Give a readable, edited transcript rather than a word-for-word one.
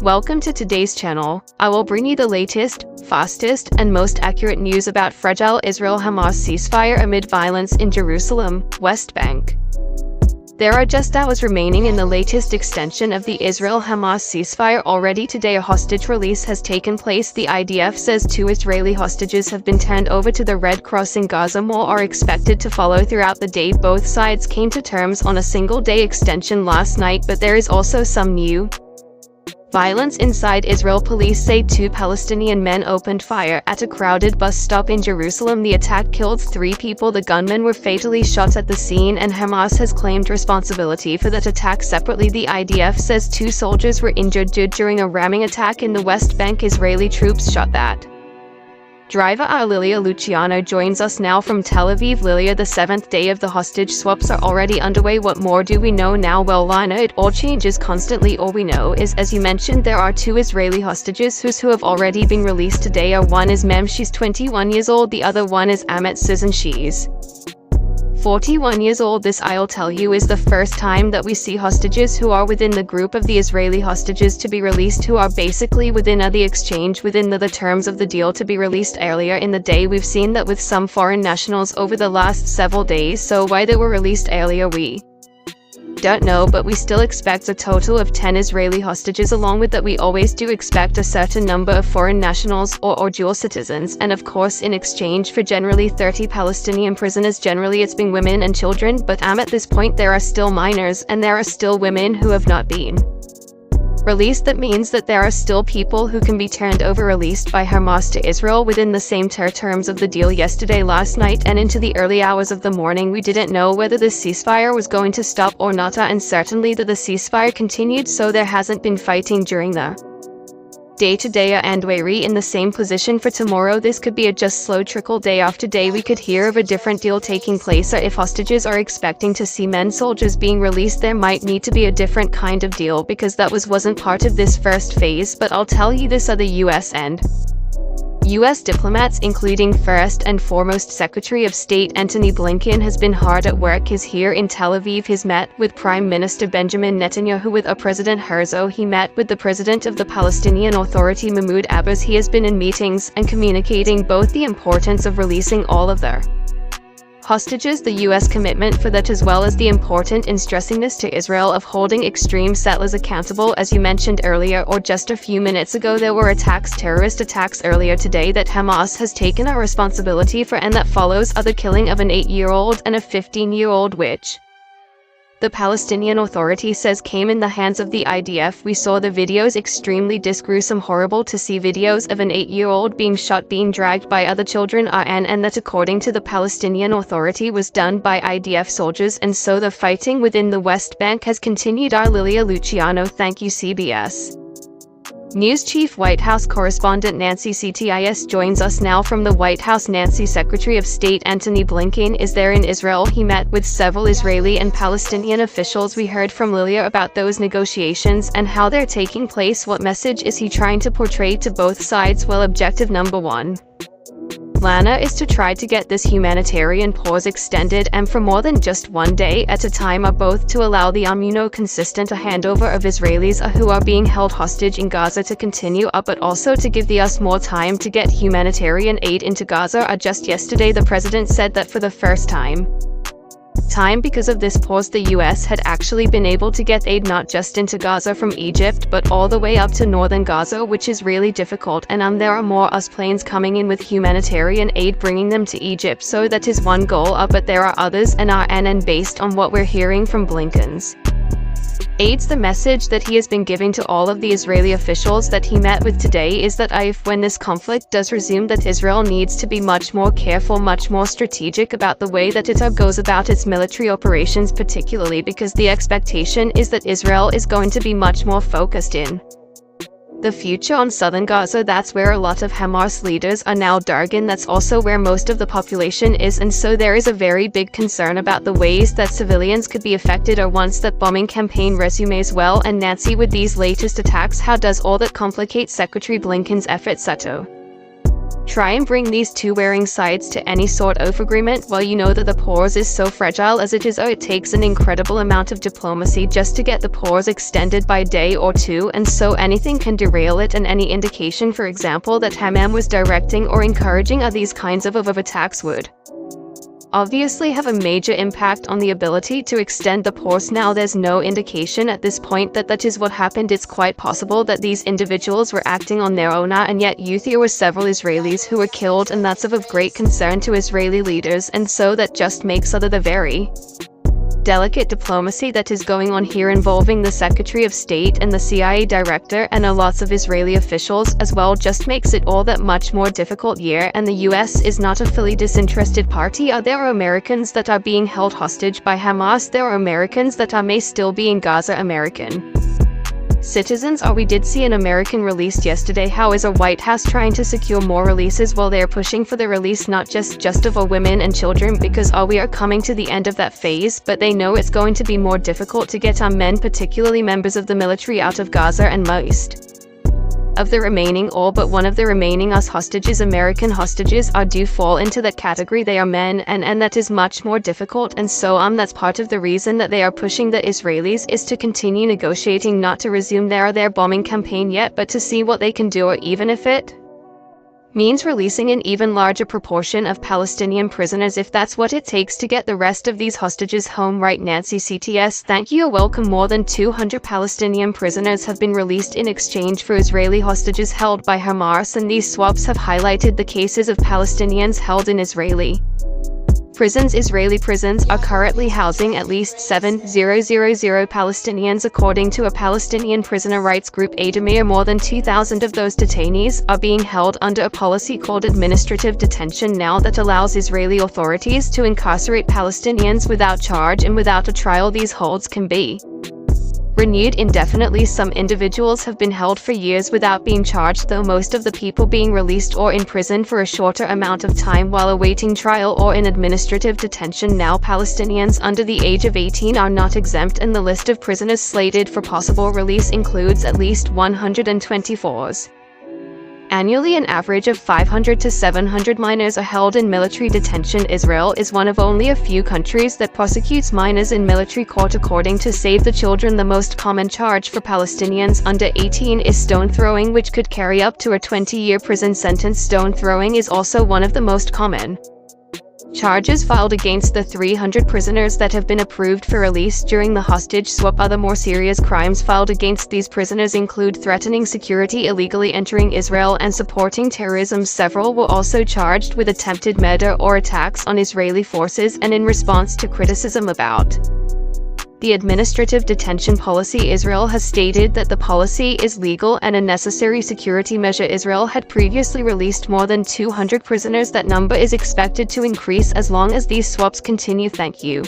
Welcome to today's channel. I will bring you the latest, fastest, and most accurate news about fragile Israel-Hamas ceasefire amid violence in Jerusalem, West Bank. There are just hours remaining in the latest extension of the Israel-Hamas ceasefire. Already today a hostage release has taken place. The IDF says 2 Israeli hostages have been turned over to the Red Cross in Gaza. More are expected to follow throughout the day. Both sides came to terms on a single-day extension last night, but there is also some new violence inside Israel. Police say 2 Palestinian men opened fire at a crowded bus stop in Jerusalem. The attack killed 3 people. The gunmen were fatally shot at the scene, and Hamas has claimed responsibility for that attack separately. The IDF says 2 soldiers were injured during a ramming attack in the West Bank. Israeli troops shot that driver. Our Lilia Luciano joins us now from Tel Aviv. Lilia, the 7th day of the hostage swaps are already underway. What more do we know now? Well, Lina, it all changes constantly. All we know is, as you mentioned, there are 2 Israeli hostages who have already been released today. One is Mem, she's 21 years old. The other one is Amit Sizan, she's 41 years old. This, I'll tell you, is the first time that we see hostages who are within the group of the Israeli hostages to be released, who are basically within the exchange, within the terms of the deal to be released. Earlier in the day we've seen that with some foreign nationals over the last several days, so why they were released earlier we don't know, but we still expect a total of 10 Israeli hostages. Along with that, we always do expect a certain number of foreign nationals or dual citizens, and of course in exchange for generally 30 Palestinian prisoners. Generally it's been women and children, but at this point there are still minors and there are still women who have not been released. That means that there are still people who can be turned over, released by Hamas to Israel within the same terms of the deal. Yesterday, last night, and into the early hours of the morning, we didn't know whether the ceasefire was going to stop or not, and certainly that the ceasefire continued, so there hasn't been fighting during the day today, and we're in the same position for tomorrow. This could be a just slow trickle. Day after day we could hear of a different deal taking place, or if hostages are expecting to see men soldiers being released, there might need to be a different kind of deal, because that wasn't part of this first phase. But I'll tell you this, are the U.S. diplomats, including first and foremost Secretary of State Antony Blinken, has been hard at work. He's here in Tel Aviv. He's met with Prime Minister Binyamin Netanyahu, with President Herzog. He met with the President of the Palestinian Authority, Mahmoud Abbas. He has been in meetings and communicating both the importance of releasing all of their hostages, the U.S. commitment for that, as well as the important in stressing this to Israel of holding extreme settlers accountable. As you mentioned earlier, or just a few minutes ago, there were terrorist attacks earlier today that Hamas has taken a responsibility for, and that follows the killing of an 8-year-old and a 15-year-old, which the Palestinian Authority says came in the hands of the IDF. We saw the videos, extremely gruesome, horrible to see videos of an 8-year-old being shot, being dragged by other children, and that, according to the Palestinian Authority, was done by IDF soldiers. And so the fighting within the West Bank has continued. Our Lilia Luciano, thank you. CBS News Chief White House correspondent Nancy CTIS joins us now from the White House. Nancy, Secretary of State Antony Blinken is there in Israel. He met with several Israeli and Palestinian officials. We heard from Lilia about those negotiations and how they're taking place. What message is he trying to portray to both sides? Well, objective number 1, Lana, is to try to get this humanitarian pause extended, and for more than just 1 day at a time, are both to allow the consistent handover of Israelis who are being held hostage in Gaza to continue, but also to give the US more time to get humanitarian aid into Gaza. Just yesterday the president said that for the first time, because of this pause, the US had actually been able to get aid not just into Gaza from Egypt, but all the way up to northern Gaza, which is really difficult. And there are more planes coming in with humanitarian aid, bringing them to Egypt. So that is one goal, but there are others, and based on what we're hearing from Blinken's aides, the message that he has been giving to all of the Israeli officials that he met with today is that when this conflict does resume, that Israel needs to be much more careful, much more strategic about the way that it goes about its military operations, particularly because the expectation is that Israel is going to be much more focused in the future on southern Gaza. That's where a lot of Hamas leaders are now. Dargan, that's also where most of the population is, and so there is a very big concern about the ways that civilians could be affected once that bombing campaign resumes. Well, and Nancy, with these latest attacks, how does all that complicate Secretary Blinken's efforts to Try and bring these two warring sides to any sort of agreement while you know that the pause is so fragile as it is. It takes an incredible amount of diplomacy just to get the pause extended by a day or two, and so anything can derail it, and any indication, for example, that Hamas was directing or encouraging these kinds of attacks would obviously have a major impact on the ability to extend the pause. Now, there's no indication at this point that that is what happened. It's quite possible that these individuals were acting on their own, and yet there were several Israelis who were killed, and that's of great concern to Israeli leaders, and so that just makes the very delicate diplomacy that is going on here involving the Secretary of State and the CIA director and lots of Israeli officials as well just makes it all that much more difficult here. And the US is not a fully disinterested party. There are Americans that are being held hostage by Hamas. There are Americans that may still be in Gaza. American citizens. We did see an American released yesterday. How is a White House trying to secure more releases while they're pushing for the release not just of women and children, because we are coming to the end of that phase, but they know it's going to be more difficult to get our men, particularly members of the military, out of Gaza, and most of the remaining, all but one of the remaining hostages, American hostages, do fall into that category. They are men, and that is much more difficult, and so that's part of the reason that they are pushing the Israelis is to continue negotiating, not to resume their bombing campaign yet, but to see what they can do, or even if it means releasing an even larger proportion of Palestinian prisoners, if that's what it takes to get the rest of these hostages home. Right, Nancy CTS, thank you. You're welcome. More than 200 Palestinian prisoners have been released in exchange for Israeli hostages held by Hamas, and these swaps have highlighted the cases of Palestinians held in Israeli prisons. Israeli prisons are currently housing at least 7,000 Palestinians, according to a Palestinian prisoner rights group, Adamir. More than 2,000 of those detainees are being held under a policy called administrative detention now that allows Israeli authorities to incarcerate Palestinians without charge and without a trial. These holds can be renewed indefinitely. Some individuals have been held for years without being charged, though most of the people being released or imprisoned for a shorter amount of time while awaiting trial or in administrative detention. Now, Palestinians under the age of 18 are not exempt, and the list of prisoners slated for possible release includes at least 124s. Annually, an average of 500 to 700 minors are held in military detention. Israel is one of only a few countries that prosecutes minors in military court. According to Save the Children, the most common charge for Palestinians under 18 is stone throwing, which could carry up to a 20-year prison sentence. Stone throwing is also one of the most common charges filed against the 300 prisoners that have been approved for release during the hostage swap. Other more serious crimes filed against these prisoners include threatening security, illegally entering Israel, and supporting terrorism. Several were also charged with attempted murder or attacks on Israeli forces, and in response to criticism about the administrative detention policy, Israel has stated that the policy is legal and a necessary security measure. Israel had previously released more than 200 prisoners. That number is expected to increase as long as these swaps continue. Thank you.